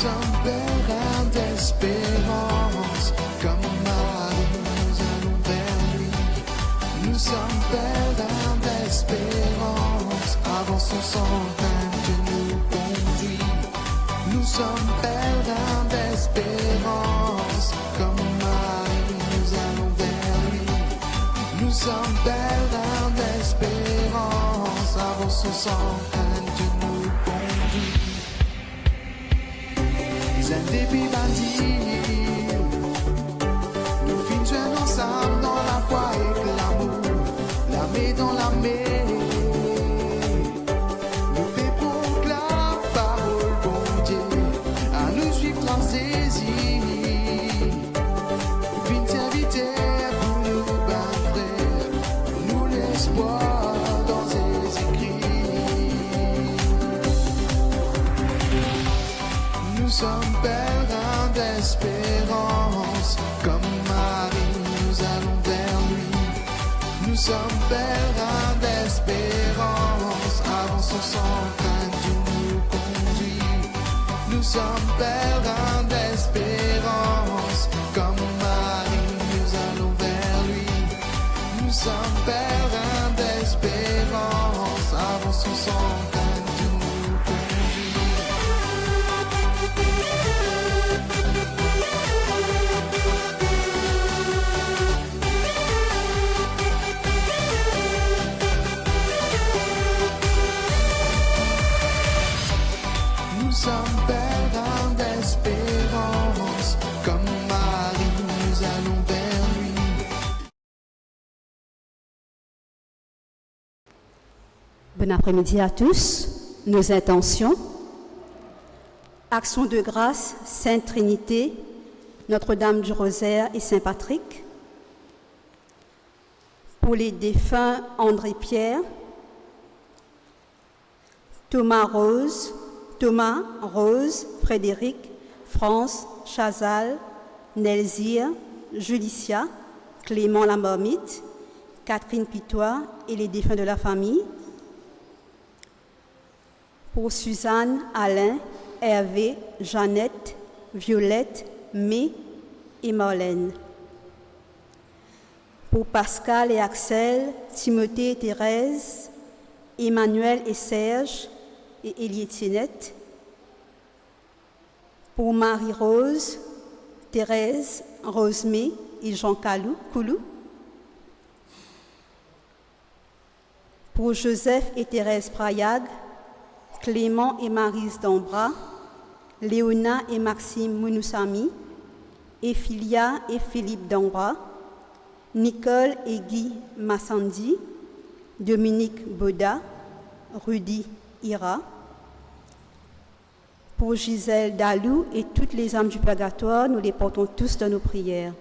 sommes pèlerins d'espérance, comme Marie, nous allons vers lui. Nous sommes pèlerins d'espérance, avançons sans crainte, Dieu nous conduit. Nous sommes pèlerins d'espérance, comme Marie, nous allons vers lui. Nous sommes pèlerins d'espérance, avançons sans crainte, Dieu nous conduit. Un début bâti, nous finissons ensemble dans la foi et l'amour, l'armée dans l'armée. Nous faisons la parole, bon Dieu, à nous suivre dans saisie. Vite inviter pour nous battre, frère, nous l'espoir dans ses écrits. Nous sommes pèlerins d'espérance, comme Marie, nous allons vers lui. Nous sommes pèlerins d'espérance, avançons sans crainte, Dieu nous conduit. Nous sommes pèlerins d'espérance, comme Marie, nous allons vers lui. Nous sommes pèlerins d'espérance, avançons sans crainte, Dieu nous conduit. Nous sommes pèlerins d'espérance, comme Marie, nous allons vers lui. Bon après-midi à tous. Nos intentions. Action de grâce, Sainte Trinité, Notre-Dame du Rosaire et Saint-Patrick. Pour les défunts André-Pierre, Thomas, Rose, Frédéric, France, Chazal, Nelzir, Julicia, Clément la Marmite, Catherine Pitois et les défunts de la famille. Pour Suzanne, Alain, Hervé, Jeannette, Violette, May et Marlène. Pour Pascal et Axel, Timothée et Thérèse, Emmanuel et Serge et Élie-Étiennette. Pour Marie-Rose, Thérèse, Rosemée et Jean Coulou. Pour Joseph et Thérèse Prayag, Clément et Maryse Dambra, Léona et Maxime Mounoussami, Ephilia et Philippe Dambra, Nicole et Guy Massandi, Dominique Boda, Rudy Ira. Pour Gisèle Dalou et toutes les âmes du purgatoire, nous les portons tous dans nos prières.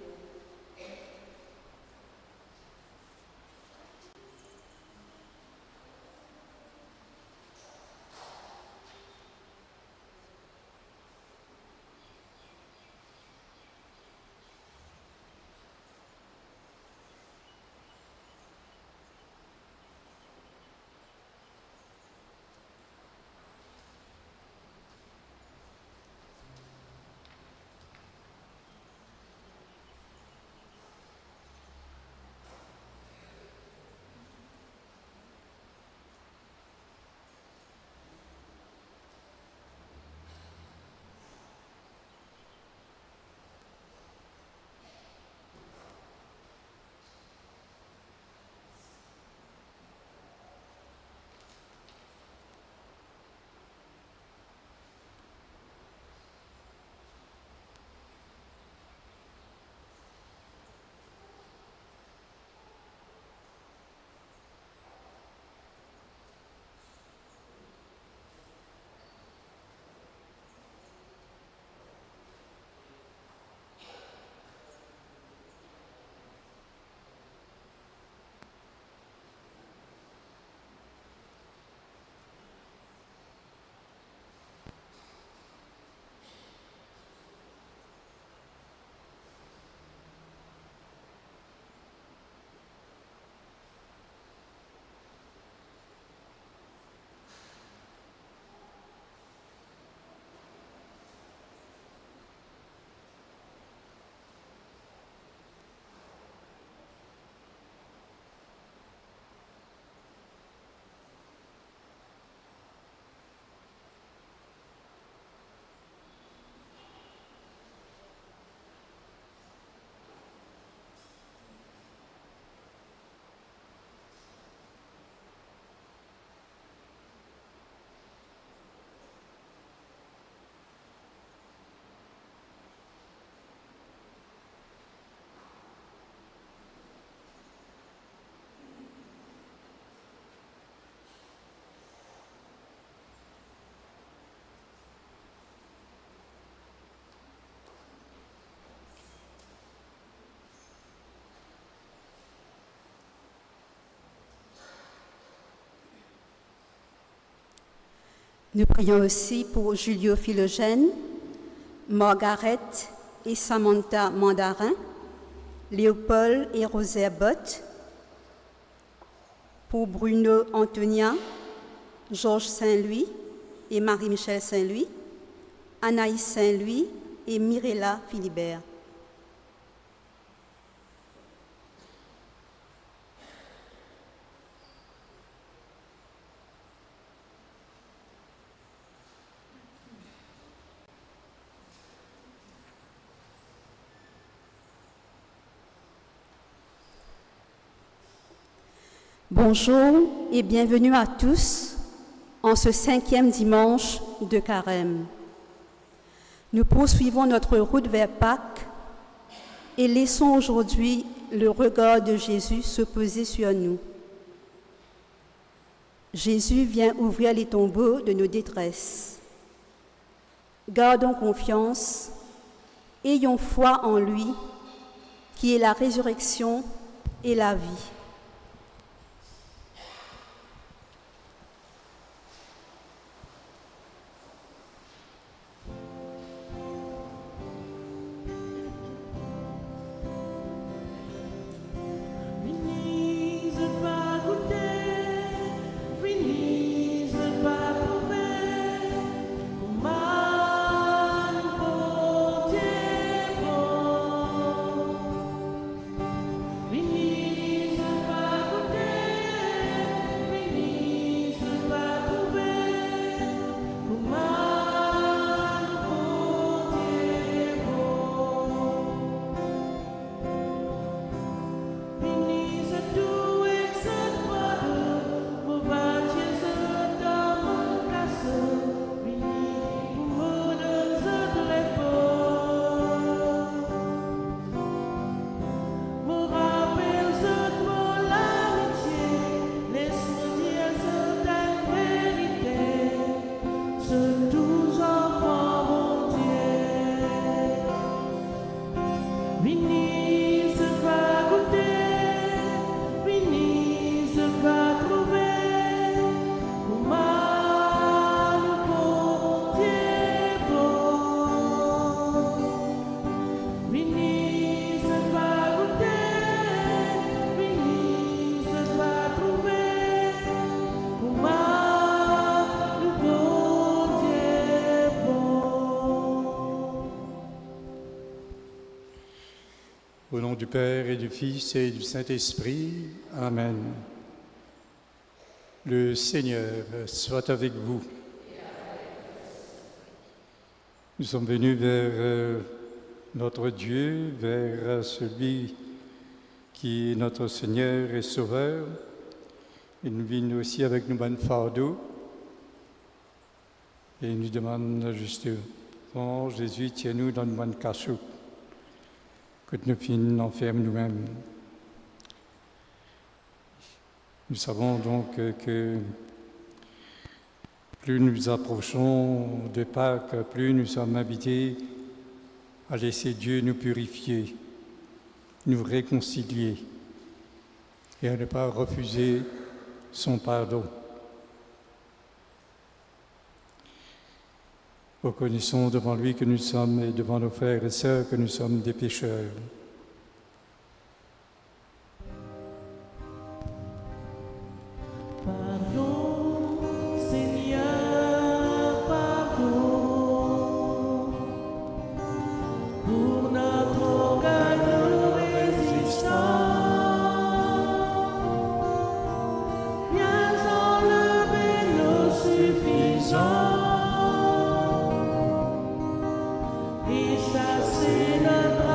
Nous prions aussi pour Julio Philogène, Margaret et Samantha Mandarin, Léopold et Rosaire Bott, pour Bruno Antonia, Georges Saint-Louis et Marie-Michel Saint-Louis, Anaïs Saint-Louis et Mirella Philibert. Bonjour et bienvenue à tous en ce 5e dimanche de Carême. Nous poursuivons notre route vers Pâques et laissons aujourd'hui le regard de Jésus se poser sur nous. Jésus vient ouvrir les tombeaux de nos détresses. Gardons confiance, ayons foi en lui, qui est la résurrection et la vie. Au nom du Père et du Fils et du Saint-Esprit. Amen. Le Seigneur soit avec vous. Nous sommes venus vers notre Dieu, vers celui qui est notre Seigneur et Sauveur. Et nous venons aussi avec nos bonnes fardeaux. Et il nous demande justement, Jésus, tiens-nous dans une bonne cachot, que nous finissons enferme nous-mêmes. Nous savons donc que plus nous approchons de Pâques, plus nous sommes invités à laisser Dieu nous purifier, nous réconcilier et à ne pas refuser son pardon. Reconnaissons devant lui que nous sommes, et devant nos frères et sœurs, que nous sommes des pécheurs. Pardon, Seigneur, pardon, pour notre orgueil résistant. Viens enlever nos suffisances. Et chasser notre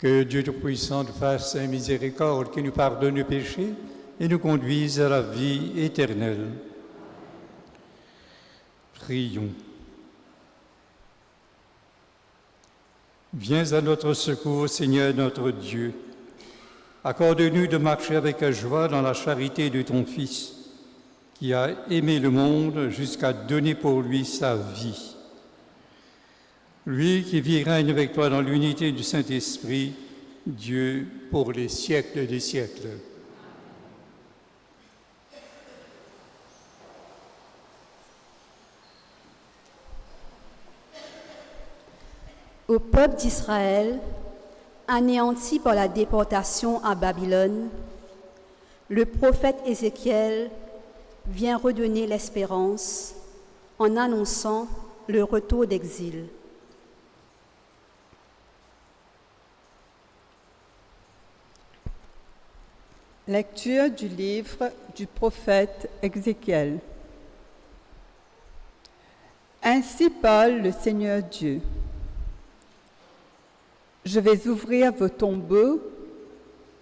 Que Dieu Tout-Puissant nous fasse miséricorde, qu'il nous pardonne nos péchés et nous conduise à la vie éternelle. Prions. Viens à notre secours, Seigneur notre Dieu. Accorde-nous de marcher avec joie dans la charité de ton Fils, qui a aimé le monde jusqu'à donner pour lui sa vie. Lui qui vit et règne avec toi dans l'unité du Saint-Esprit, Dieu pour les siècles des siècles. Au peuple d'Israël, anéanti par la déportation à Babylone, le prophète Ézéchiel vient redonner l'espérance en annonçant le retour d'exil. Lecture du livre du prophète Ézéchiel. Ainsi parle le Seigneur Dieu. Je vais ouvrir vos tombeaux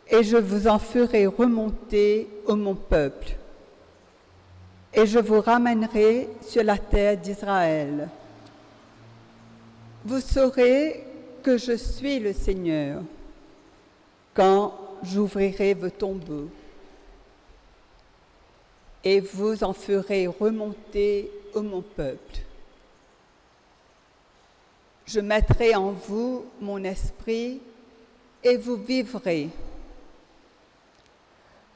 et je vous en ferai remonter, ô mon peuple, et je vous ramènerai sur la terre d'Israël. Vous saurez que je suis le Seigneur quand j'ouvrirai vos tombeaux et vous en ferez remonter, ô mon peuple. Je mettrai en vous mon esprit et vous vivrez.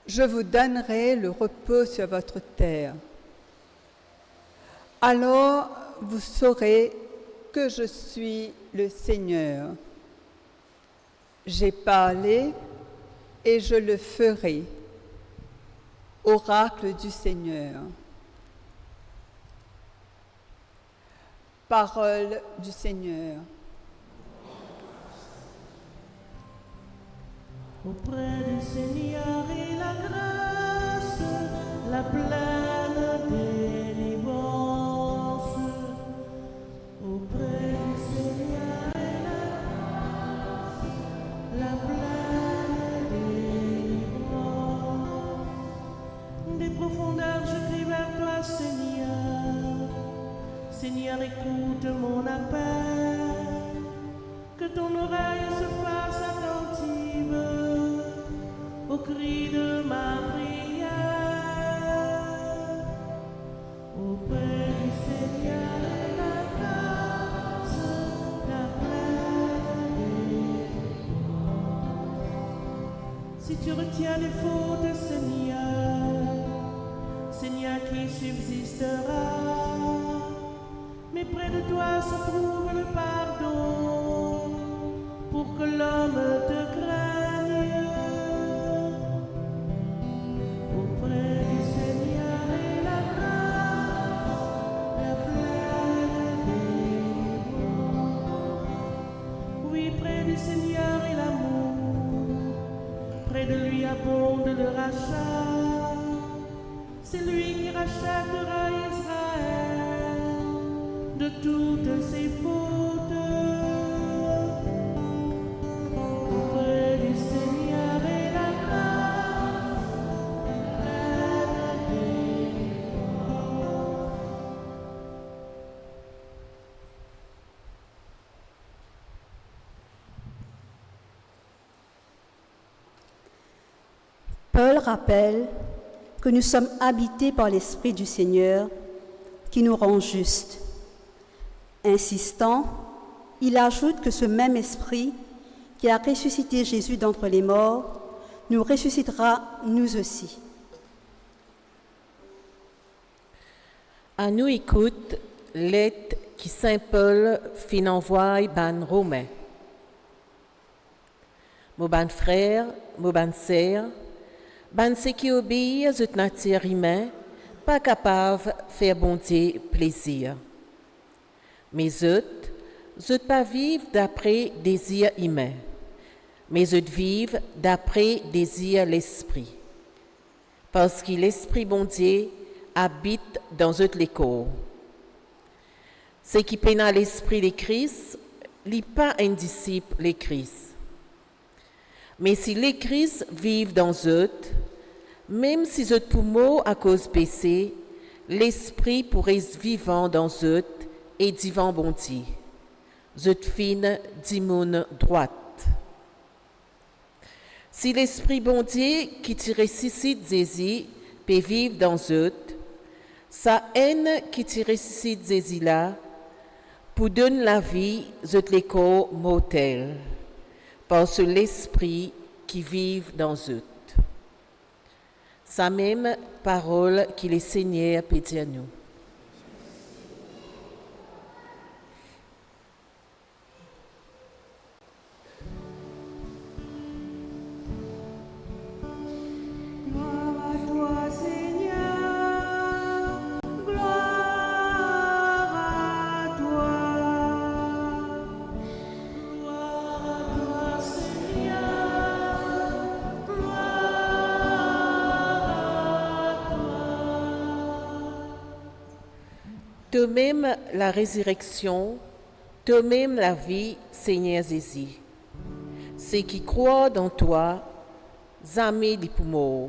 Je vous donnerai le repos sur votre terre. Alors vous saurez que je suis le Seigneur. J'ai parlé et je le ferai. Oracle du Seigneur. Parole du Seigneur. Auprès du Seigneur et la grâce, la pleine délivrance. Auprès du Seigneur et la grâce, la pleine délivrance. Des profondeurs, je crie vers toi, Seigneur. Seigneur, écoute mon appel, que ton oreille se fasse attentive au cri de ma prière. Auprès du Seigneur et la grâce, la pleine délivrance. Si tu retiens les fautes, Seigneur, qui subsistera? Mais près de toi se trouve le pardon, pour que l'homme te craigne. Auprès du Seigneur et la grâce, la pleine délivrance. Oui, près du Seigneur et l'amour, près de lui abonde le rachat. C'est lui qui rachètera Israël de toutes ses fautes. Auprès du Seigneur et la grâce, pleine délivrance. Paul rappelle que nous sommes habités par l'Esprit du Seigneur qui nous rend justes. Insistant, il ajoute que ce même Esprit qui a ressuscité Jésus d'entre les morts nous ressuscitera nous aussi. À nous écoute lettre qui Saint Paul fin envoie ban Romain. Mon ban frère, mon ban sœur, ban ceux qui obéissent à notre nature humaine, pas capable de faire bon Dieu plaisir. Mais eux pas vivent d'après désir humain, mais eux vivent d'après désir l'esprit. Parce que l'esprit bon Dieu habite dans eux les corps. Ce qui peine à l'esprit de Christ, n'est pas un disciple de Christ. Mais si les Christ vivent dans eux, même si eux poumons à cause péché, l'esprit pourrait vivant dans eux et divin bonté. Eux fine d'immun droite. Si l'esprit bonté qui te ressuscite Jésus peut vivre dans eux, sa haine qui te ressuscite Jésus là, pour donner la vie, eux les corps mortels, parce que l'esprit qui vit dans eux. Sa même parole qui le Seigneur peut dire nous. Toi-même la résurrection, toi-même la vie, Seigneur Jésus. Ceux qui croient dans toi, jamais les poumons.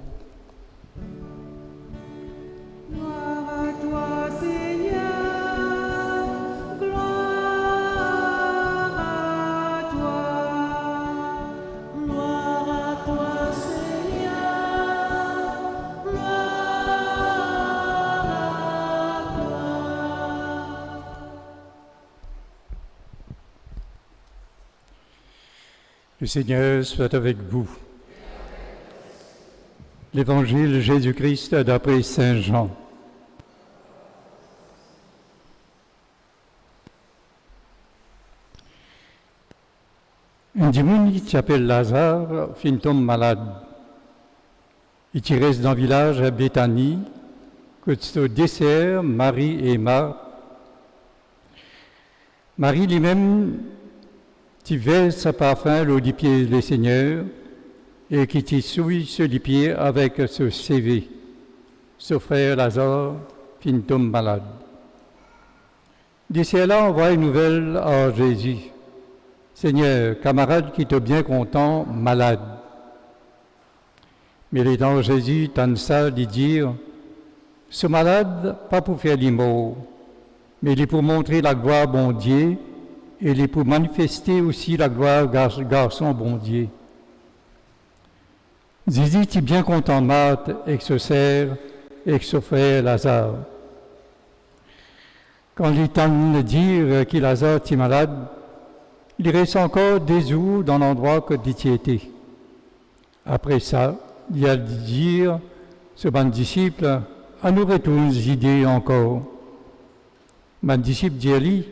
Gloire à toi, Seigneur. Gloire à toi. Gloire à toi, Seigneur. Gloire à toi. Le Seigneur soit avec vous. L'Évangile Jésus-Christ d'après Saint Jean. Un dimanche qui s'appelle Lazare fin tombe malade. Il reste dans le village à Béthanie, que se dessert Marie et Marthe. Marie lui-même qui verse sa parfum au des pieds des Seigneurs et qui t'y souille sur les pieds avec ce CV. Ce frère Lazare fin tombe malade. D'ici là, on voit une nouvelle à Jésus. Seigneur, camarade qui est bien content, malade. Mais les dents Jésus tente ça de dire, ce malade, pas pour faire les mots, mais il est pour montrer la gloire bon Dieu et il est pour manifester aussi la gloire garçon bon Dieu. Jésus est bien content Marthe avec ce sert et avec ce frère Lazare. Quand il tente de dire que Lazare est malade, il reste encore des jours dans l'endroit que dit était. Après ça, il a dit dire, ce bon disciple, à nous retourne idées encore. Mon disciple dit,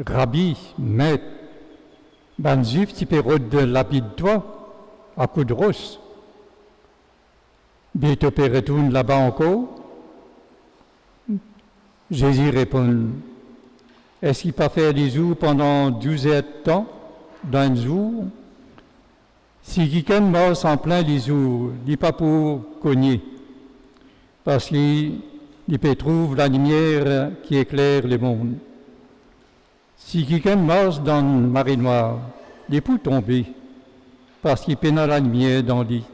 Rabbi, maître, ben juif, tu peux de l'habit de toi, à coup de rosse. Bien, tu peux retourner là-bas encore. Jésus répond, est-ce qu'il peut faire des jours pendant 12 heures de temps, dans un jour? Si quelqu'un meurt en plein les jours, il n'est pas pour cogner, parce qu'il peut trouver la lumière qui éclaire le monde. Si quelqu'un meurt dans une marée noire, il peut tomber, parce qu'il peine la lumière dans lui.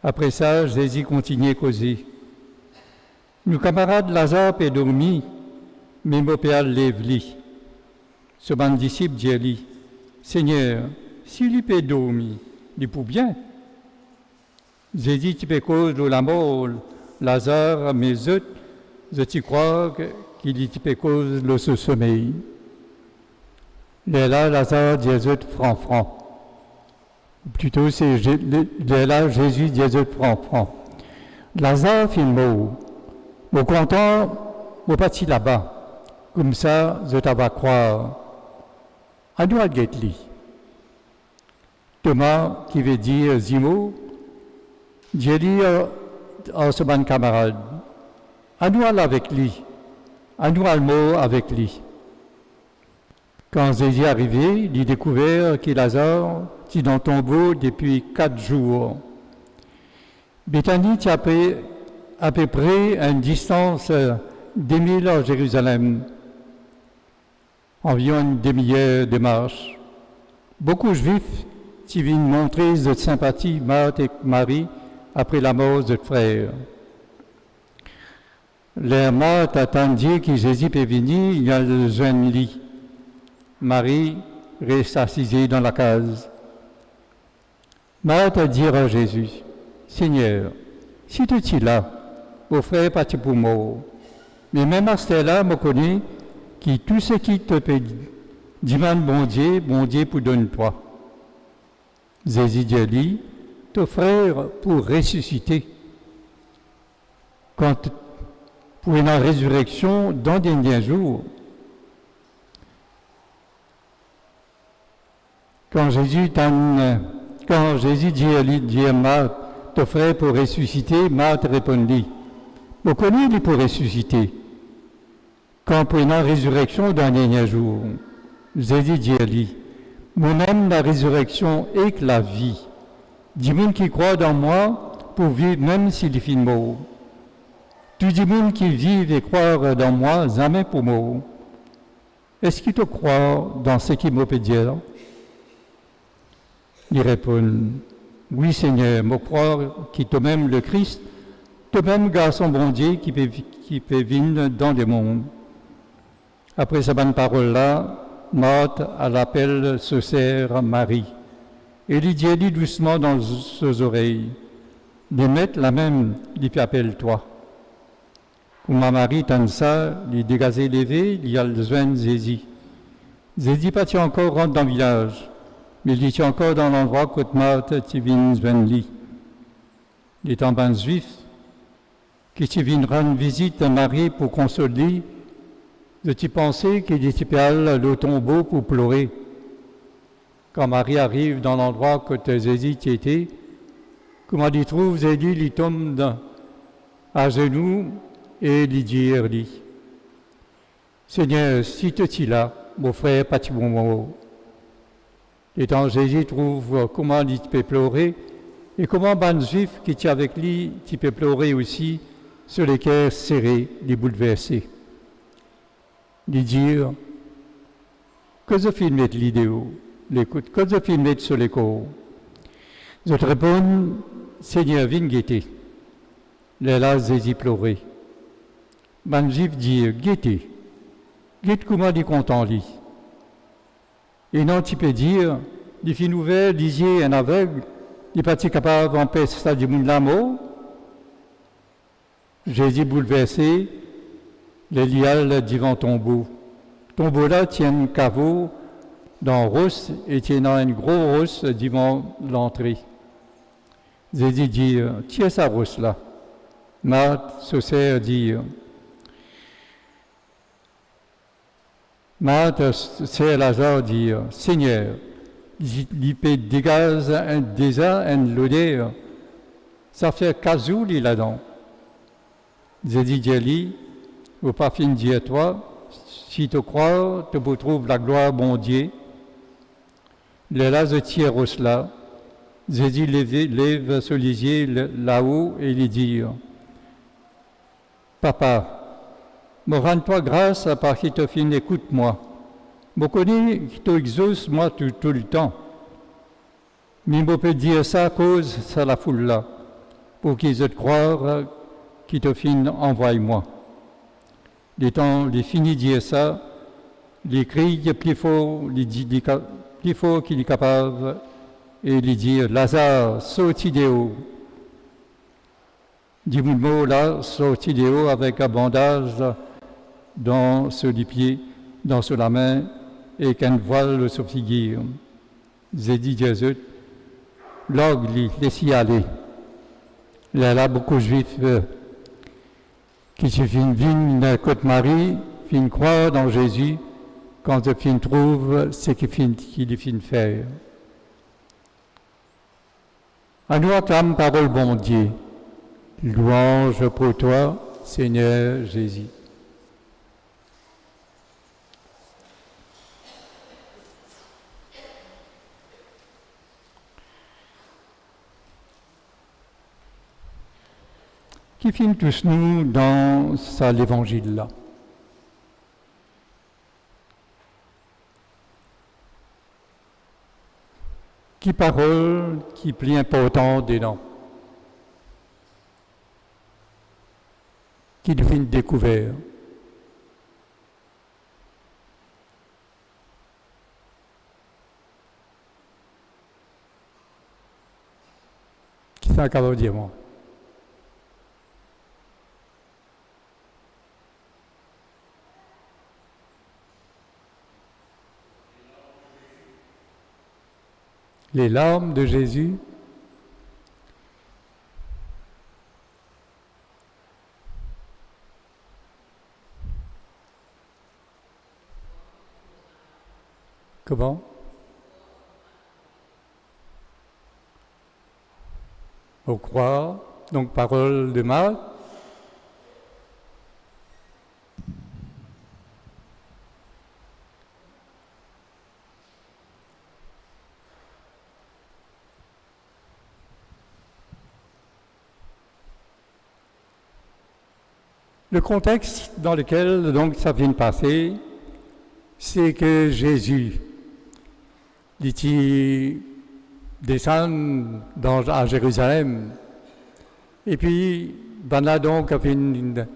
Après ça, Jésus continue à causer. Nos camarades Lazare est dormi, mais mon père lève-lui. Ce bon disciple dit, Seigneur, s'il peut dormir, il peut bien. Jésus, tu peux cause de la mort, Lazare, mais je crois qu'il peut cause de ce sommeil. Et là, Lazare dit franc. Plutôt, c'est là, Jésus dit franc. Lazare fait mort. Au content, au parti là-bas. Comme ça, je t'avais croire. À nous à guetter. Thomas, qui veut dire Zimo, j'ai dit à ce bon camarade, à nous aller avec lui, à nous aller mot avec lui. Quand Jésus est arrivé, il a découvert que Lazare était dans le tombeau depuis 4 jours. Béthanie est à peu près à une distance d'1000 à Jérusalem, environ une demi-heure de marche. Beaucoup de Juifs qui viennent montrer de sympathie Marthe et Marie après la mort de frère. Les Marthe attendaient que Jésus peut venir, il y a le jeune lit. Marie reste assise dans la case. Marthe dit à Jésus, Seigneur, si tu es là, mon frère pas pour mort. Mais même à ce là, je connais que tout ce qui te peut demande bon Dieu pour donner toi. Jésus dit, ton frère pour ressusciter. Quand pour une résurrection dans des derniers jours. Quand Jésus dit à Marthe, ton frère pour ressusciter, Marthe répondit, vous connaissez pour ressusciter. Quand pour une résurrection dans les derniers jours, Jésus dit à lui, moi-même la résurrection et la vie. Dis-moi qui croit dans moi pour vivre même s'il est mort. Tu dis-moi qui vivent et croient dans moi, jamais pour mort. Est-ce qu'il te croit dans ce qu'il me peut dire? Il répond, oui Seigneur, me croire qu'il te même le Christ, toi-même garçon bon Dieu qui peut venir dans le monde. Après ces bonnes paroles-là, Marthe, à l'appel, se sert à Marie. Et il dit doucement dans ses oreilles, les mettre la même, il appelle toi. Pour ma Marie, tant ça, il dégazé levé, il y a besoin de Jésus. Jésus pas encore rentre dans le village, mais il est encore dans l'endroit où Marthe qui vient de lui. Il est en ban juif, qui vient rendre visite à Marie pour consoler. Je pensais qu'il était allé au tombeau pour pleurer. Quand Marie arrive dans l'endroit où Jésus était, comment il trouve Jésus, il tombe à genoux et il dit, Seigneur, si tu es là, mon frère, pas de bon mot. Et quand Jésus trouve comment il peut pleurer, et comment ban juif qui est avec lui, qui peut pleurer aussi, sur les cœurs serrés, les bouleversés. Il dit, que je filme de l'idéo, l'écoute, que je filme sur les corps. Je te réponds, Seigneur, viens guetter. Là, Jésus pleurait. Ban juif dit, guetter. Guette comment il content lui. Et non, tu peux dire, les filles nouvelles, disiez un aveugle, il n'est pas capable d'empêcher ça du monde l'amour. Jésus bouleversé, les liales devant tombeau. Tombeau là tient un caveau dans Rousse et tient une grosse rousse devant l'entrée. Jésus dit, tiens sa rousse là. Marthe, se sert dit, Marthe, c'est Lazare dit, Seigneur, il peut dégager un l'odeur, ça fait casou là-dedans. Jésus dit, au pas fin dire toi, si tu crois, tu peux trouver la gloire bon Dieu. Le Lazare tire au cela. Jésus lève son lisier là-haut et lui dit, Papa, me rends-toi grâce parce que tu fin écoute-moi. Je connais que tu exauces moi tout le temps. Mais je peux dire ça à cause de la foule là, pour qu'ils te croient que tu fin envoie-moi. Les temps, les finis de dire ça, les cris plus fort qu'il est capable, et il dit Lazare, saute d'eau. Dis-moi le mot là, saute d'eau avec un bandage dans ce pied, dans la main, et qu'un voile sur figure. J'ai dit Jésus, l'orgue, laissez aller. Il y a beaucoup de juifs qui se viennent côte Marie, fin croire dans Jésus, quand ils fin trouvent ce qu'il fin faire. À nous acclame parole bon Dieu. Louange pour toi, Seigneur Jésus. Qui filme tous nous dans l'évangile là. Qui parole qui plus important dedans? Qui devient découvert? Qui ça capable de dire moi? Les larmes de Jésus. Comment? Au croire, donc parole de Marc. Le contexte dans lequel donc ça vient de passer, c'est que Jésus il descend à Jérusalem et puis ben là donc il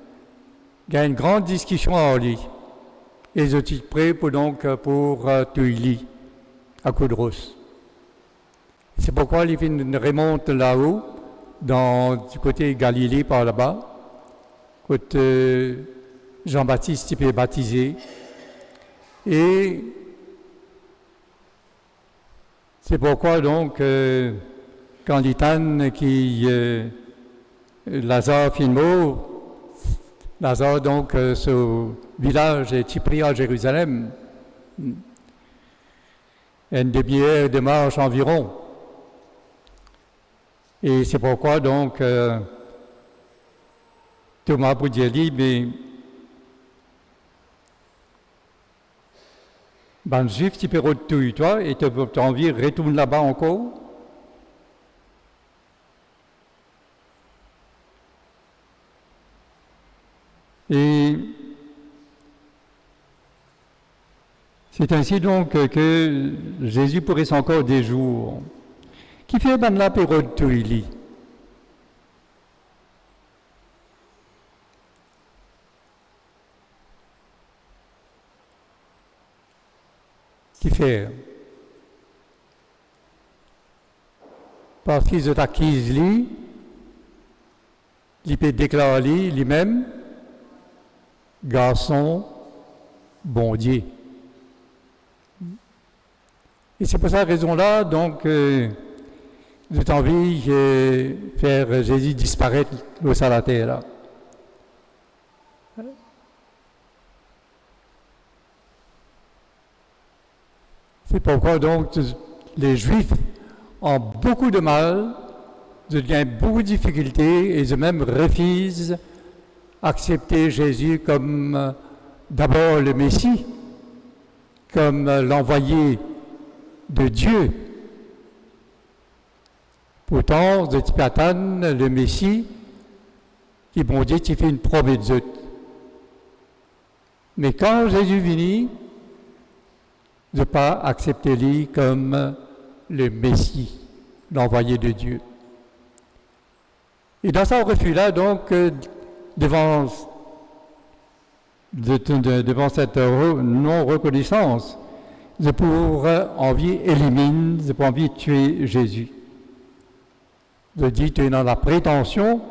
y a une grande discussion en lui et ils sont prêts pour tuer à Coudros. C'est pourquoi il remonte là-haut du côté Galilée par là-bas. Quand Jean-Baptiste est baptisé. Et c'est pourquoi donc, quand l'Itan qui Lazare fait mot, Lazare donc ce village est pris à Jérusalem, une demi-heure de marche environ. Et c'est pourquoi donc Thomas Boudiali, mais ben juif, tu peux retourner toi et tu as envie de retourner là-bas encore. Et c'est ainsi donc que Jésus pourrait encore des jours. Qui fait ben la période de Qui fait? Parce qu'ils ont acquis lui, il peut déclarer lui-même garçon bon Dieu. Et c'est pour cette raison-là, donc, j'ai envie de faire Jésus disparaître au sein de la terre. Là. C'est pourquoi donc les Juifs ont beaucoup de mal, ils ont beaucoup de difficultés et ils même refusent d'accepter Jésus comme d'abord le Messie, comme l'envoyé de Dieu. Pourtant, de Tipatan, le Messie, qui bon Dieu, tu fais une promesse. Mais quand Jésus vient, de ne pas accepter lui comme le Messie, l'envoyé de Dieu. Et dans ce refus-là, donc, devant cette non-reconnaissance, je pourrais envie éliminer, je pourrais envie tuer Jésus. Je dis, tu es dans la prétention,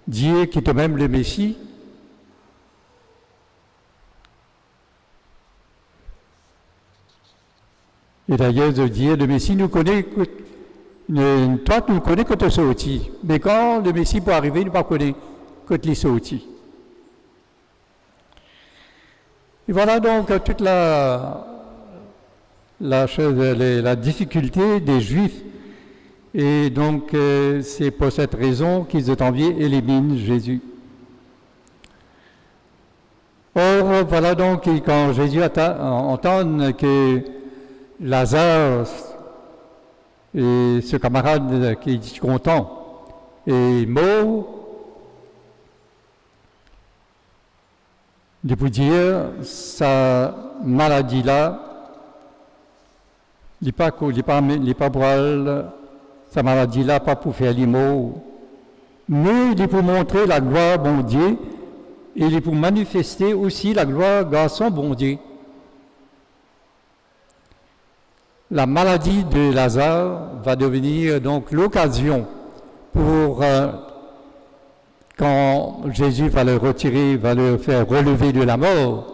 Dieu qui est même le Messie. Et d'ailleurs, je dis, le Messie nous connaît, toi tu nous connais quand tu es sorti. Mais quand le Messie peut arriver, il ne pas connaître quand il est sorti. Et voilà donc toute la difficulté des Juifs. Et donc, c'est pour cette raison qu'ils ont envie d'éliminer Jésus. Or, voilà donc quand Jésus entend que Lazare et ce camarade qui est content est mort, de vous dire, sa maladie-là, Il n'est pas pour sa maladie là, pas pour faire les mots, mais il est pour montrer la gloire bon Dieu, et il est pour manifester aussi la gloire de son bon Dieu. La maladie de Lazare va devenir donc l'occasion pour, quand Jésus va le retirer, va le faire relever de la mort,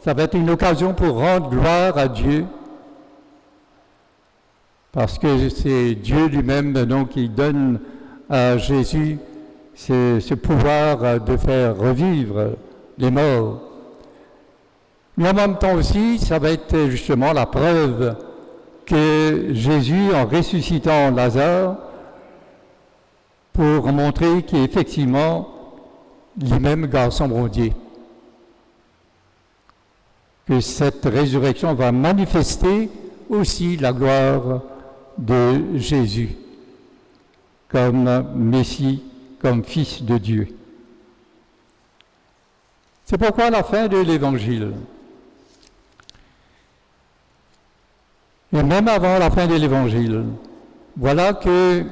ça va être une occasion pour rendre gloire à Dieu, parce que c'est Dieu lui-même donc qui donne à Jésus ce pouvoir de faire revivre les morts. Mais en même temps aussi, ça va être justement la preuve que Jésus, en ressuscitant Lazare, pour montrer qu'effectivement, lui-même garde son bon Dieu. Que cette résurrection va manifester aussi la gloire de Jésus comme Messie, comme Fils de Dieu. C'est pourquoi à la fin de l'Évangile, et même avant la fin de l'Évangile, voilà que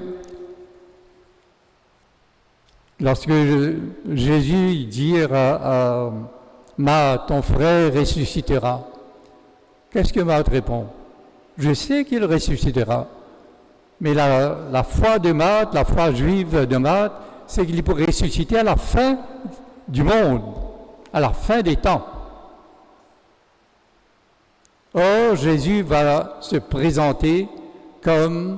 lorsque Jésus dit à Marthe, ton frère ressuscitera, qu'est-ce que Marthe répond? Je sais qu'il ressuscitera, mais la foi de Marthe, la foi juive de Marthe, c'est qu'il pourrait ressusciter à la fin du monde, à la fin des temps. Or, Jésus va se présenter comme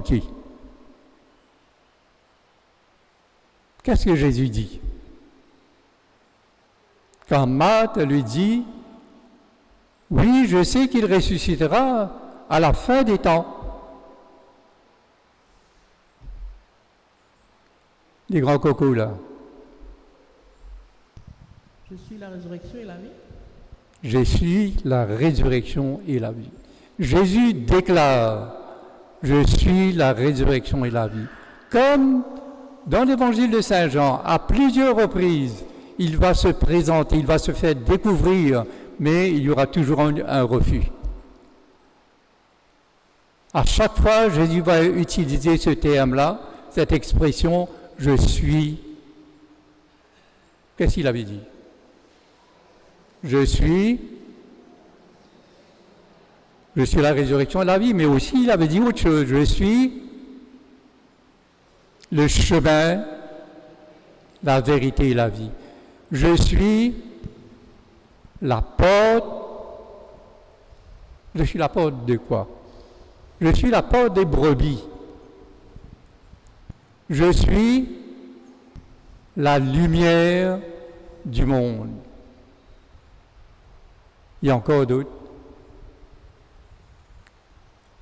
qui? Qu'est-ce que Jésus dit? Quand Marthe lui dit, oui, je sais qu'il ressuscitera à la fin des temps. Les grands cocos, là. Je suis la résurrection et la vie. Je suis la résurrection et la vie. Jésus déclare, je suis la résurrection et la vie. Comme dans l'évangile de Saint Jean, à plusieurs reprises, il va se présenter, il va se faire découvrir, mais il y aura toujours un refus. À chaque fois, Jésus va utiliser ce terme-là, cette expression, je suis. Qu'est-ce qu'il avait dit? Je suis la résurrection et la vie, mais aussi il avait dit autre chose. Je suis le chemin, la vérité et la vie. Je suis la porte. Je suis la porte de quoi? Je suis la porte des brebis. Je suis la lumière du monde. Il y a encore d'autres.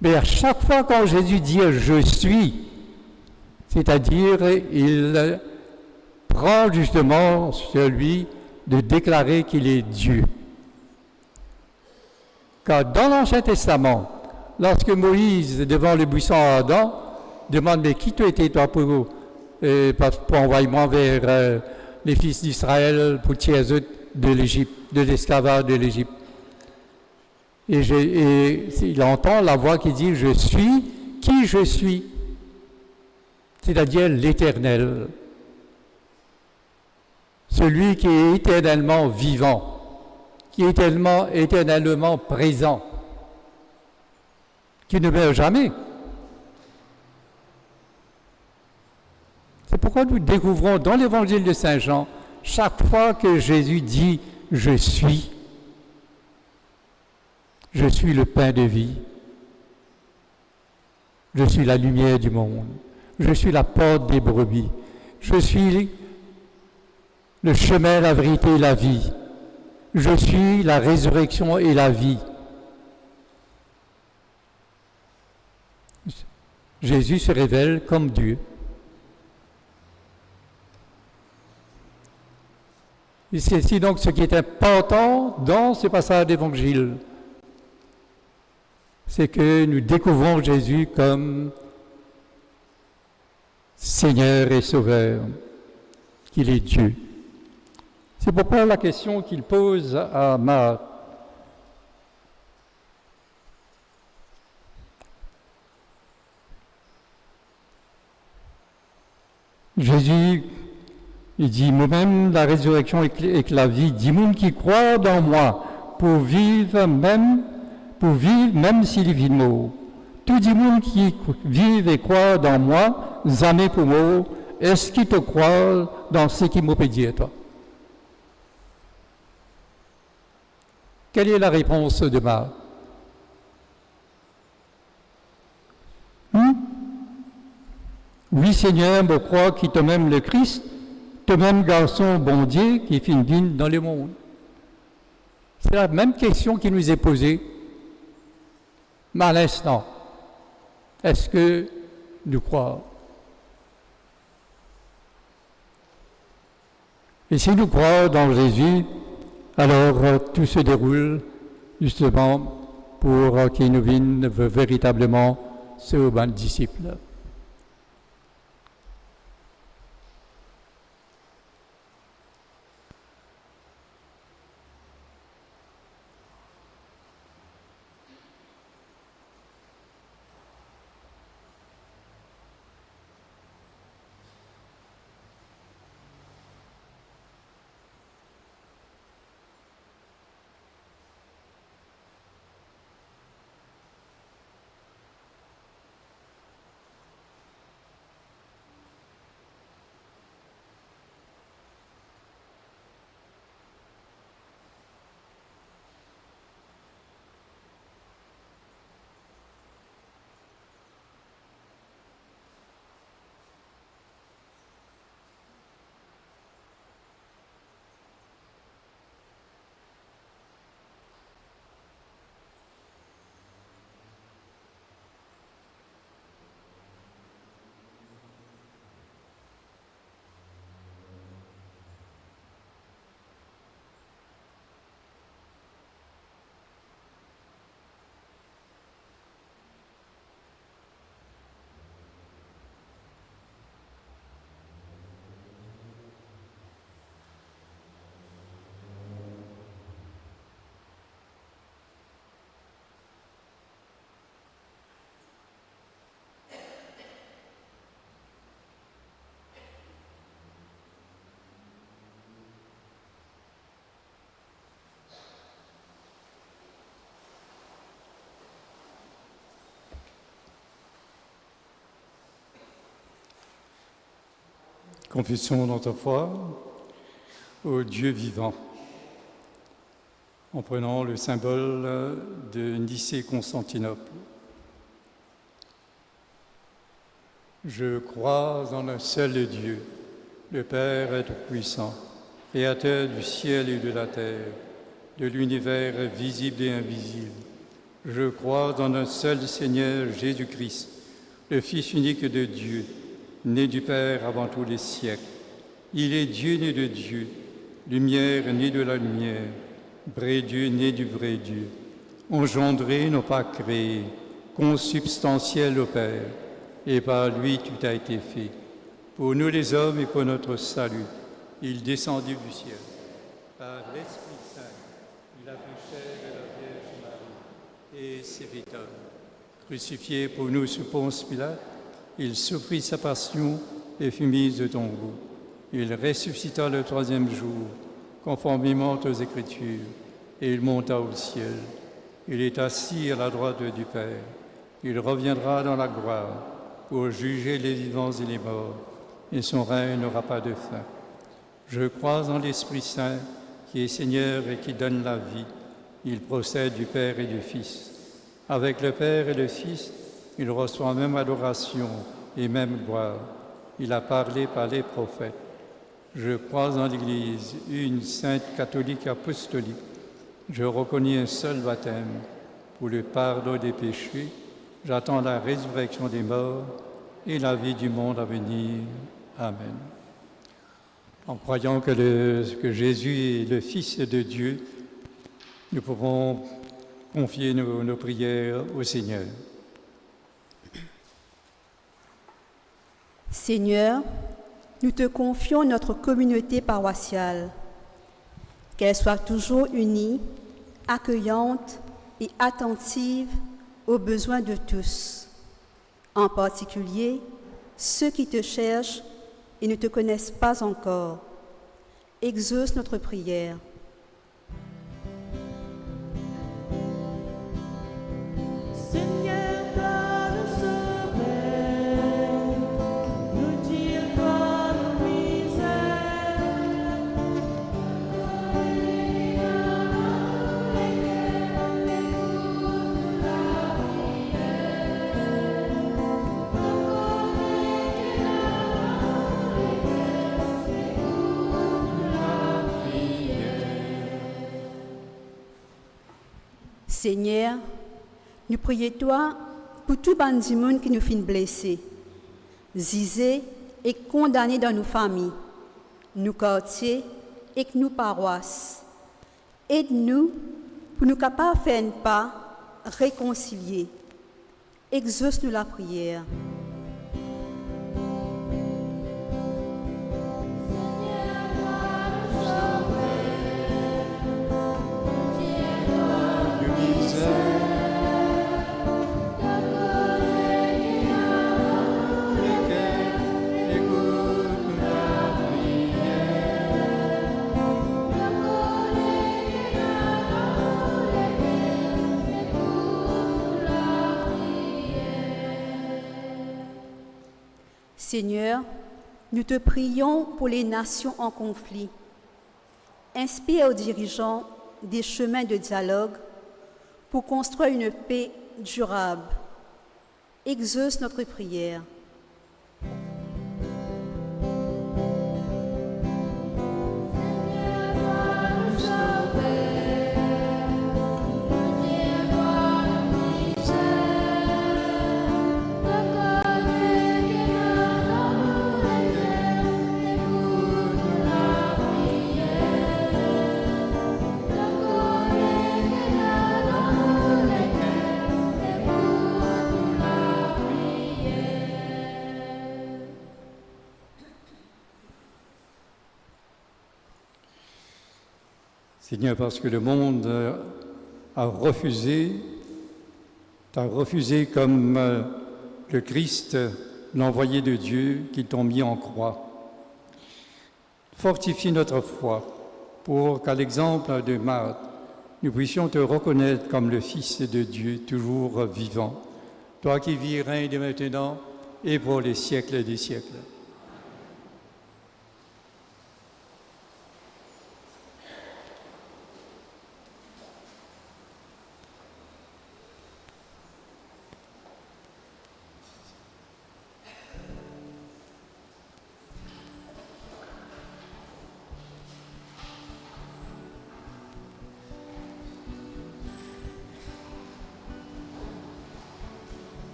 Mais à chaque fois quand Jésus dit « je suis », c'est-à-dire il prend justement celui de déclarer qu'il est Dieu. Car dans l'Ancien Testament, lorsque Moïse, devant le buisson ardent, demande « mais qui tu étais toi pour envoyer moi vers les fils d'Israël pour tirer de l'Égypte, de l'esclavage de l'Égypte ?» Et il entend la voix qui dit « je suis qui je suis », c'est-à-dire l'Éternel, celui qui est éternellement vivant, qui est éternellement présent, qui ne meurt jamais. C'est pourquoi nous découvrons dans l'évangile de Saint Jean, chaque fois que Jésus dit « je suis », je suis le pain de vie, je suis la lumière du monde, je suis la porte des brebis, je suis le chemin, la vérité et la vie, je suis la résurrection et la vie. Jésus se révèle comme Dieu. Et c'est donc ce qui est important dans ce passage d'évangile. C'est que nous découvrons Jésus comme Seigneur et Sauveur, qu'il est Dieu. C'est pourquoi la question qu'il pose à Marthe, Il dit, moi-même, la résurrection et que la vie, dit monde qui croit dans moi, pour vivre même s'il vit mort. Tout le monde qui vit et croit dans moi, jamais pour moi, est-ce qu'il te croit dans ce qu'il m'a dit à toi? Quelle est la réponse de Marc? Oui, Seigneur, je crois qu'il te même le Christ, te même garçon bon Dieu qui fait une vie dans le monde. C'est la même question qui nous est posée. Mais à l'instant, est-ce que nous croyons? Et si nous croyons dans Jésus, alors tout se déroule justement pour qu'il nous vienne véritablement ce bon disciple. Confessons notre foi au Dieu vivant, en prenant le symbole de Nicée-Constantinople. Je crois en un seul Dieu, le Père Tout-Puissant, Créateur du ciel et de la terre, de l'univers visible et invisible. Je crois en un seul Seigneur Jésus-Christ, le Fils unique de Dieu, né du Père avant tous les siècles. Il est Dieu né de Dieu, lumière né de la lumière, vrai Dieu né du vrai Dieu, engendré, non pas créé, consubstantiel au Père, et par lui tout a été fait. Pour nous les hommes et pour notre salut, il descendit du ciel. Par l'Esprit Saint, il a pris chair de la Vierge Marie et s'est fait homme. Crucifié pour nous sous Ponce Pilate, il souffrit sa passion et fut mis au tombeau. Il ressuscita le troisième jour, conformément aux Écritures, et il monta au ciel. Il est assis à la droite du Père. Il reviendra dans la gloire pour juger les vivants et les morts, et son règne n'aura pas de fin. Je crois en l'Esprit Saint, qui est Seigneur et qui donne la vie. Il procède du Père et du Fils. Avec le Père et le Fils, il reçoit même adoration et même gloire. Il a parlé par les prophètes. Je crois en l'Église, une sainte catholique apostolique. Je reconnais un seul baptême pour le pardon des péchés. J'attends la résurrection des morts et la vie du monde à venir. Amen. En croyant que Jésus est le Fils de Dieu, nous pouvons confier nos prières au Seigneur. Seigneur, nous te confions notre communauté paroissiale, qu'elle soit toujours unie, accueillante et attentive aux besoins de tous, en particulier ceux qui te cherchent et ne te connaissent pas encore. exauce notre prière. Seigneur, donne ce paix, nous dire pas nos misères. Seigneur, nous prions toi pour tout bandit monde qui nous fait blesser, zizé et condamné dans nos familles, nos quartiers et nos paroisses. Aide-nous pour nous capables de faire un pas réconcilier. Exauce-nous la prière. Seigneur, nous te prions pour les nations en conflit. Inspire aux dirigeants des chemins de dialogue pour construire une paix durable. Exauce notre prière. Seigneur, parce que le monde a refusé, t'a refusé comme le Christ, l'envoyé de Dieu, qui t'ont mis en croix. Fortifie notre foi pour qu'à l'exemple de Marthe, nous puissions te reconnaître comme le Fils de Dieu, toujours vivant, toi qui vis et règnes maintenant et pour les siècles des siècles.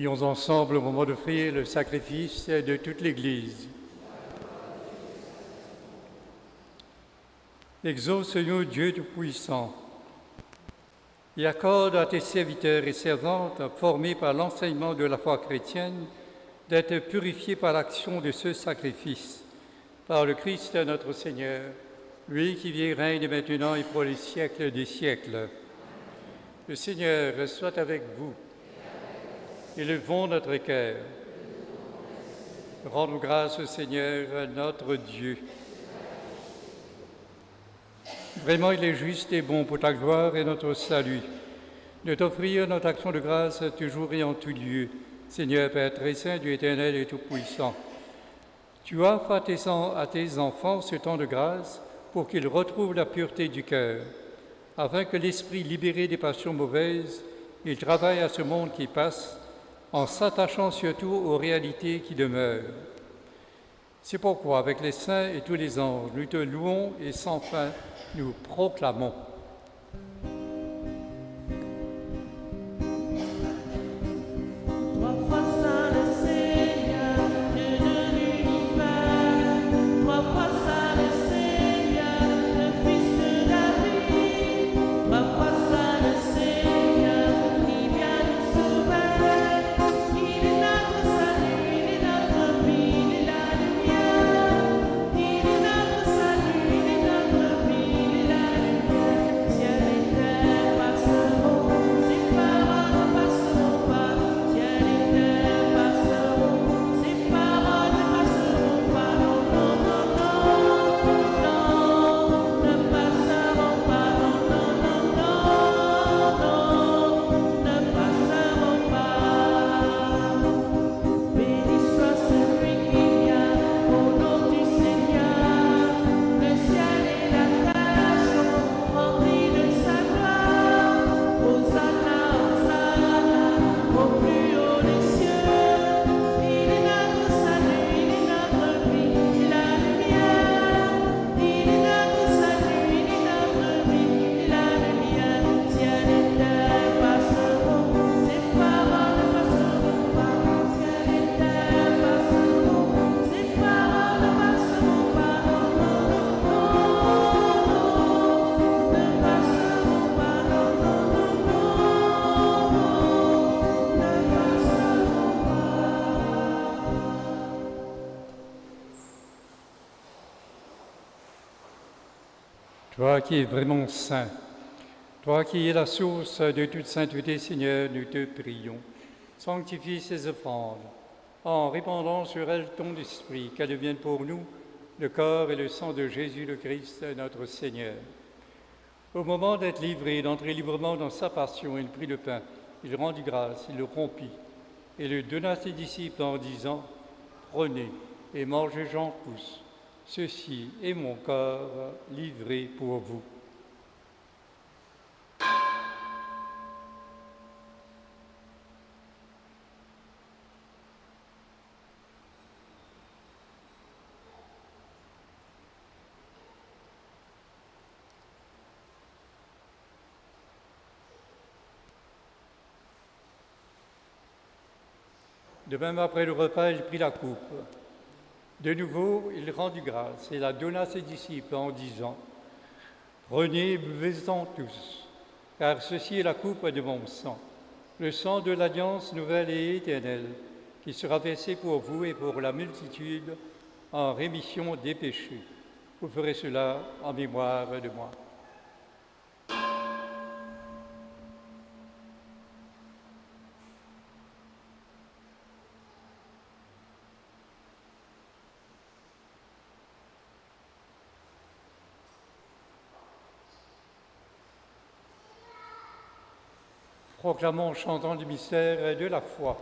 Prions ensemble au moment d'offrir le sacrifice de toute l'Église. Exauce-nous, Dieu Tout-Puissant, et accorde à tes serviteurs et servantes, formés par l'enseignement de la foi chrétienne, d'être purifiés par l'action de ce sacrifice, par le Christ notre Seigneur, lui qui vit et règne maintenant et pour les siècles des siècles. Le Seigneur soit avec vous. Élevons notre cœur. Rendons grâce au Seigneur, notre Dieu. Vraiment, il est juste et bon pour ta gloire et notre salut de t'offrir notre action de grâce toujours et en tout lieu, Seigneur Père très saint, Dieu éternel et tout-puissant. Tu offres à tes enfants ce temps de grâce pour qu'ils retrouvent la pureté du cœur, afin que l'esprit libéré des passions mauvaises, il travaille à ce monde qui passe, en s'attachant surtout aux réalités qui demeurent. C'est pourquoi, avec les saints et tous les anges, nous te louons et sans fin nous proclamons. Toi qui es vraiment saint, toi qui es la source de toute sainteté, Seigneur, nous te prions. Sanctifie ces offrandes en répandant sur elles ton esprit, qu'elles deviennent pour nous le corps et le sang de Jésus le Christ, notre Seigneur. Au moment d'être livré, d'entrer librement dans sa passion, il prit le pain, il rendit grâce, il le rompit et le donna à ses disciples en disant « Prenez et mangez-en tous. Ceci est mon corps livré pour vous. » De même, après le repas, il prit la coupe. De nouveau, il rendit grâce et la donna à ses disciples en disant « Prenez et buvez-en tous, car ceci est la coupe de mon sang, le sang de l'alliance nouvelle et éternelle, qui sera versé pour vous et pour la multitude en rémission des péchés. Vous ferez cela en mémoire de moi. » Proclamons en chantant du mystère de la foi.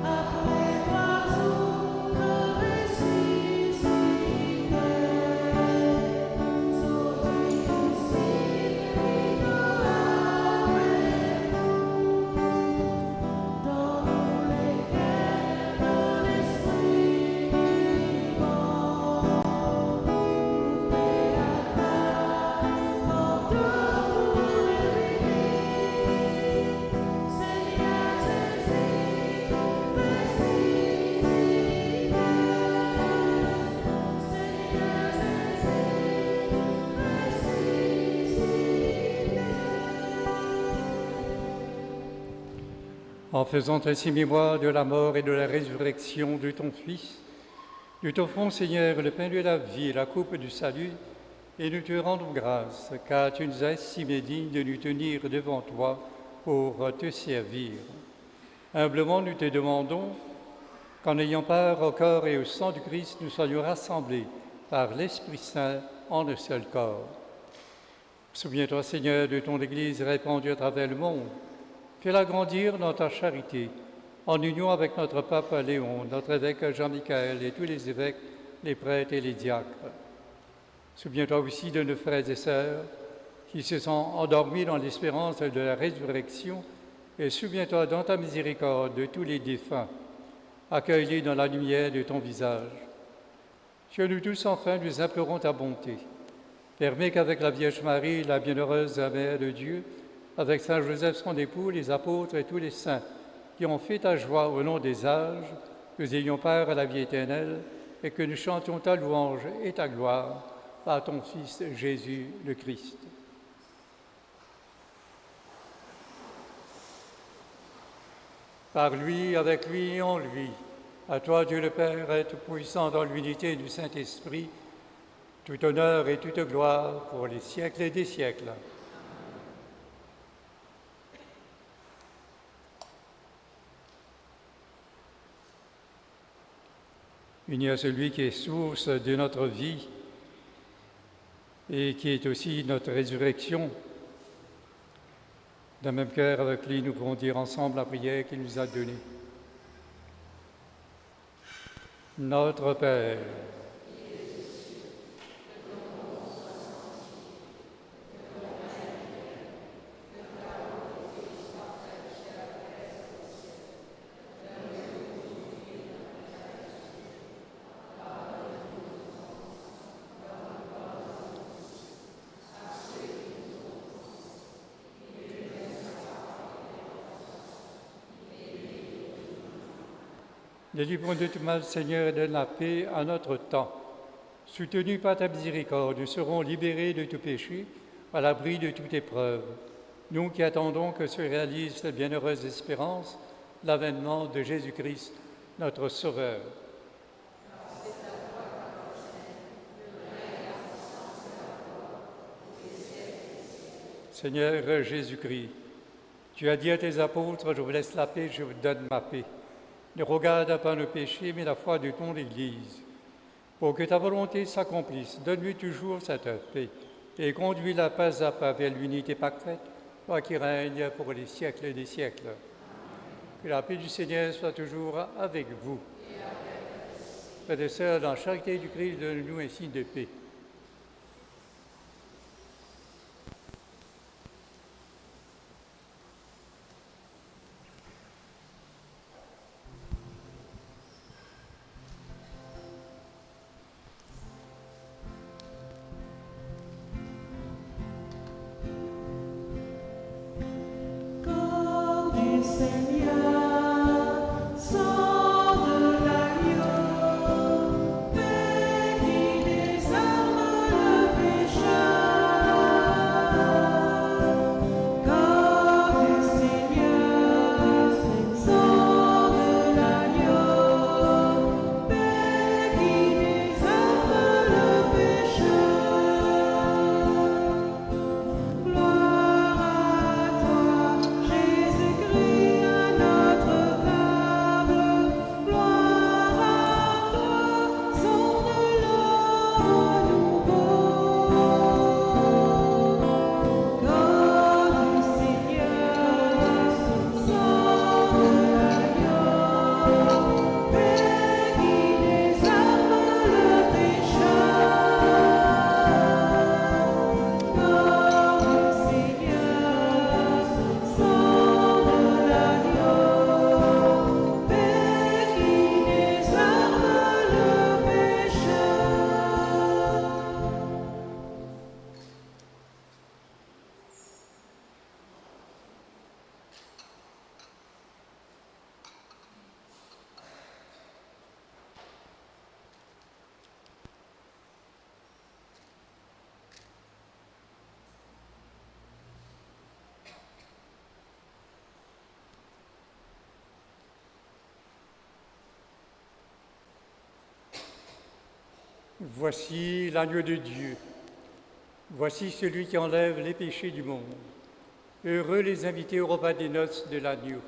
Après toi, tout le récit En faisant ainsi mémoire de la mort et de la résurrection de ton Fils, nous t'offrons, Seigneur, le pain de la vie et la coupe du salut, et nous te rendons grâce, car tu nous as estimés dignes de nous tenir devant toi pour te servir. Humblement, nous te demandons qu'en ayant part au corps et au sang du Christ, nous soyons rassemblés par l'Esprit Saint en un seul corps. Souviens-toi, Seigneur, de ton Église répandue à travers le monde. Fais-la grandir dans ta charité, en union avec notre pape Léon, notre évêque Jean-Michel et tous les évêques, les prêtres et les diacres. Souviens-toi aussi de nos frères et sœurs qui se sont endormis dans l'espérance de la résurrection, et souviens-toi dans ta miséricorde de tous les défunts, accueillis dans la lumière de ton visage. Sur nous tous, enfin, nous implorons ta bonté. Permets qu'avec la Vierge Marie, la bienheureuse Mère de Dieu, avec Saint Joseph son époux, les apôtres et tous les saints qui ont fait ta joie au long des âges, nous ayons part à la vie éternelle et que nous chantions ta louange et ta gloire par ton Fils Jésus le Christ. Par lui, avec lui et en lui, à toi Dieu le Père, tout-puissant dans l'unité du Saint-Esprit, tout honneur et toute gloire pour les siècles et des siècles. Uni à celui qui est source de notre vie et qui est aussi notre résurrection, d'un même cœur avec lui, nous pouvons dire ensemble la prière qu'il nous a donnée. Notre Père, délivrons de tout mal, Seigneur, et donne la paix à notre temps. Soutenus par ta miséricorde, nous serons libérés de tout péché, à l'abri de toute épreuve. Nous qui attendons que se réalise la bienheureuse espérance, l'avènement de Jésus-Christ, notre Sauveur. Seigneur Jésus-Christ, tu as dit à tes apôtres, je vous laisse la paix, je vous donne ma paix. Ne regarde pas nos péchés, mais la foi de ton Église. Pour que ta volonté s'accomplisse, donne-lui toujours cette paix et conduis-la pas à pas vers l'unité parfaite, toi qui règnes pour les siècles des siècles. Que la paix du Seigneur soit toujours avec vous. Frères et sœurs, dans la charité du Christ, donne-nous un signe de paix. Sang de l'agneau, paix qui désarme. Voici l'agneau de Dieu. Voici celui qui enlève les péchés du monde. Heureux les invités au repas des noces de l'agneau.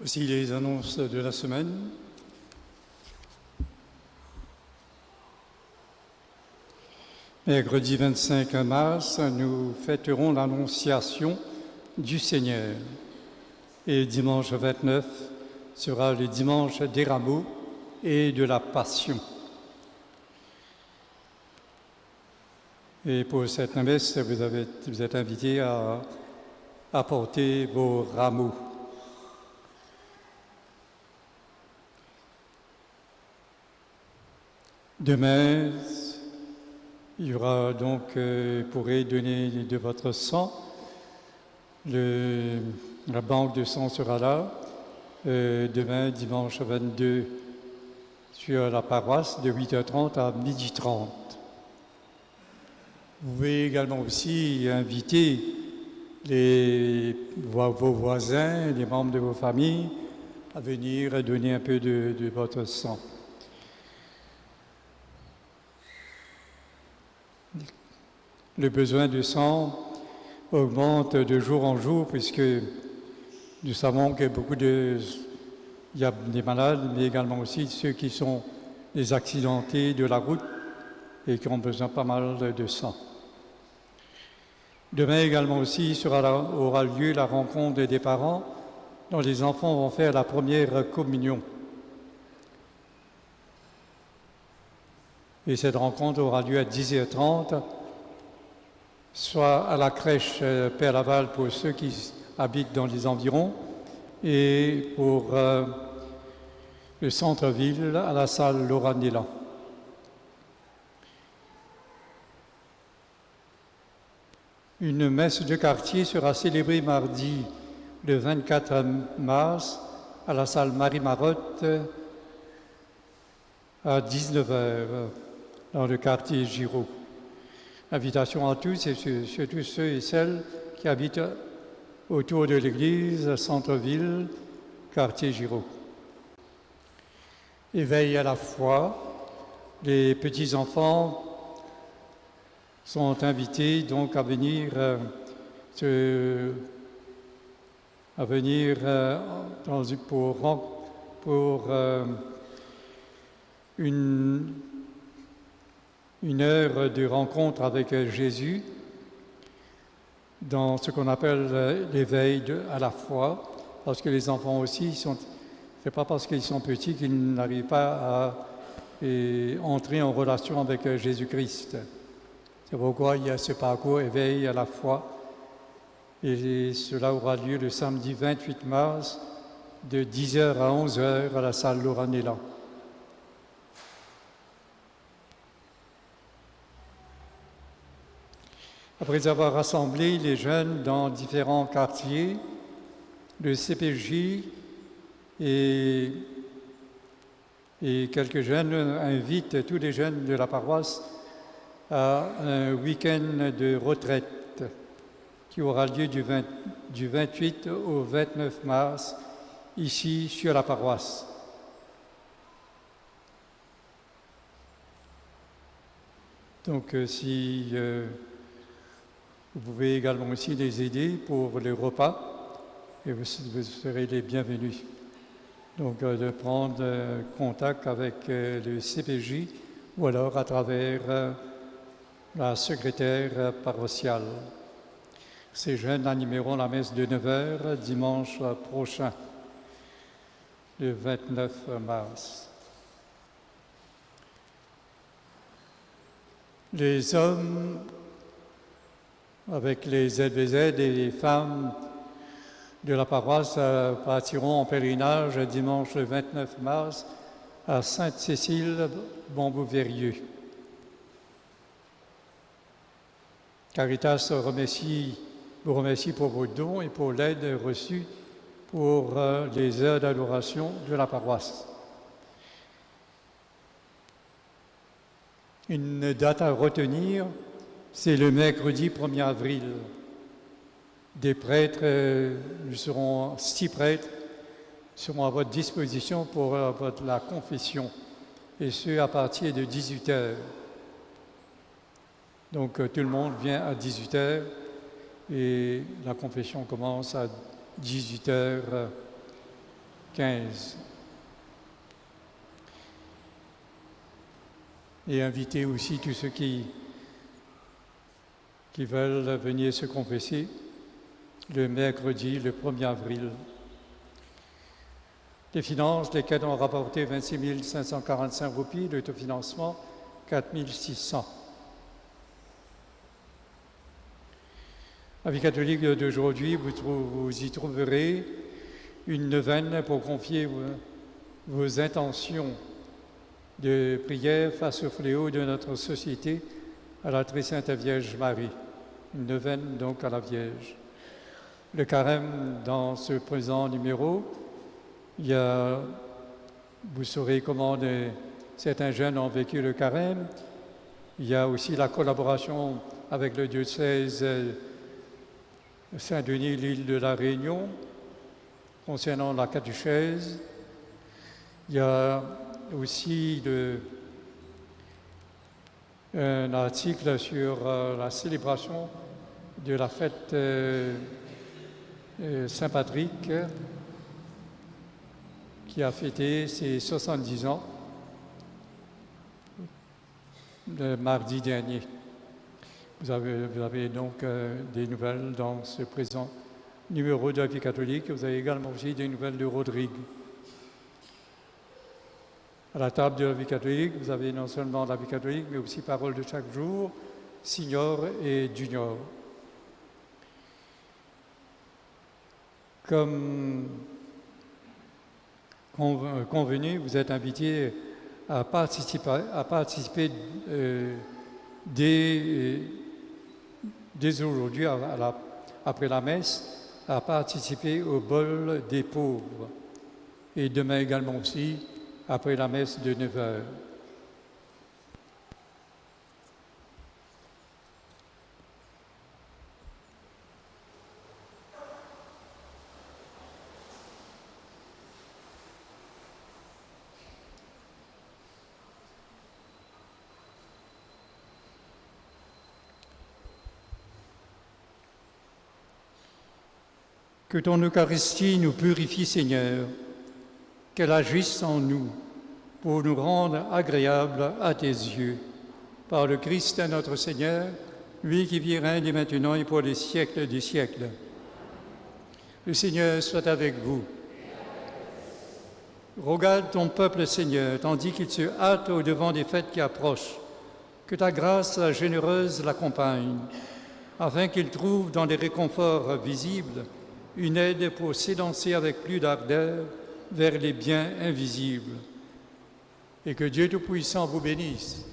Voici les annonces de la semaine. Mercredi 25 mars, nous fêterons l'Annonciation du Seigneur. Et dimanche 29 sera le dimanche des Rameaux et de la Passion. Et pour cette messe, vous êtes invités à apporter vos rameaux. Demain, il y aura donc, vous pourrez donner de votre sang. La banque de sang sera là. Demain, dimanche 22, sur la paroisse, de 8h30 à 12h30. Vous pouvez également aussi inviter vos voisins, les membres de vos familles, à venir donner un peu de votre sang. Le besoin de sang augmente de jour en jour puisque nous savons que il y a des malades, mais également aussi ceux qui sont des accidentés de la route et qui ont besoin pas mal de sang. Demain également aussi aura lieu la rencontre des parents dont les enfants vont faire la première communion. Et cette rencontre aura lieu à 10h30, soit à la crèche Père Laval pour ceux qui habitent dans les environs et pour le centre-ville à la salle Laura Nélan. Une messe de quartier sera célébrée mardi le 24 mars à la salle Marie-Marotte à 19h dans le quartier Giraud. Invitation à tous et surtout ceux et celles qui habitent autour de l'église, centre-ville, quartier Giraud. Éveil à la foi, les petits-enfants sont invités donc à venir pour une heure de rencontre avec Jésus dans ce qu'on appelle l'éveil à la foi, parce que les enfants aussi c'est pas parce qu'ils sont petits qu'ils n'arrivent pas à entrer en relation avec Jésus-Christ. C'est pourquoi il y a ce parcours éveil à la foi et cela aura lieu le samedi 28 mars de 10h à 11h à la salle Laura Nélan. Après avoir rassemblé les jeunes dans différents quartiers, le CPJ et quelques jeunes invitent tous les jeunes de la paroisse à un week-end de retraite qui aura lieu du 28 au 29 mars ici sur la paroisse. Donc si vous pouvez également aussi les aider pour le repas et vous serez les bienvenus. Donc de prendre contact avec le CPJ ou alors à travers la secrétaire paroissiale. Ces jeunes animeront la messe de 9h dimanche prochain, le 29 mars. Les hommes, avec les ZVZ et les femmes de la paroisse, partiront en pèlerinage dimanche le 29 mars à Sainte-Cécile, Bambou-Verrieux. Caritas vous remercie pour vos dons et pour l'aide reçue pour les heures d'adoration de la paroisse. Une date à retenir, c'est le mercredi 1er avril. Des prêtres, nous serons 6 prêtres, seront à votre disposition pour la confession, et ce à partir de 18h. Donc tout le monde vient à 18h et la confession commence à 18h 15. Et inviter aussi tous ceux qui veulent venir se confesser le mercredi, le 1er avril. Les finances, lesquelles ont rapporté 26 545 roupies, l'autofinancement 4 600. La vie catholique d'aujourd'hui, vous y trouverez une neuvaine pour confier vos intentions de prière face au fléau de notre société à la très sainte Vierge Marie. Une neuvaine donc à la Vierge. Le carême dans ce présent numéro, vous saurez comment certains jeunes ont vécu le carême. Il y a aussi la collaboration avec le diocèse Saint-Denis, l'île de la Réunion, concernant la catéchèse. Il y a aussi un article sur la célébration de la fête Saint-Patrick, qui a fêté ses 70 ans le mardi dernier. Vous avez donc des nouvelles dans ce présent numéro de la vie catholique. Vous avez également aussi des nouvelles de Rodrigue. À la table de la vie catholique, vous avez non seulement la vie catholique, mais aussi Parole de chaque jour, Signor et Junior. Comme convenu, vous êtes invités à participer dès aujourd'hui, après la messe, à participer au bol des pauvres. Et demain également aussi, après la messe de 9h. Que ton Eucharistie nous purifie, Seigneur, qu'elle agisse en nous pour nous rendre agréables à tes yeux. Par le Christ notre Seigneur, lui qui vit, règne et maintenant et pour les siècles des siècles. Le Seigneur soit avec vous. Regarde ton peuple, Seigneur, tandis qu'il se hâte au-devant des fêtes qui approchent. Que ta grâce généreuse l'accompagne, afin qu'il trouve dans les réconforts visibles une aide pour s'élancer avec plus d'ardeur vers les biens invisibles. Et que Dieu Tout-Puissant vous bénisse,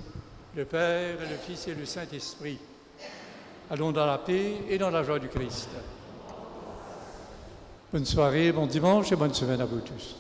le Père, le Fils et le Saint-Esprit. Allons dans la paix et dans la joie du Christ. Bonne soirée, bon dimanche et bonne semaine à vous tous.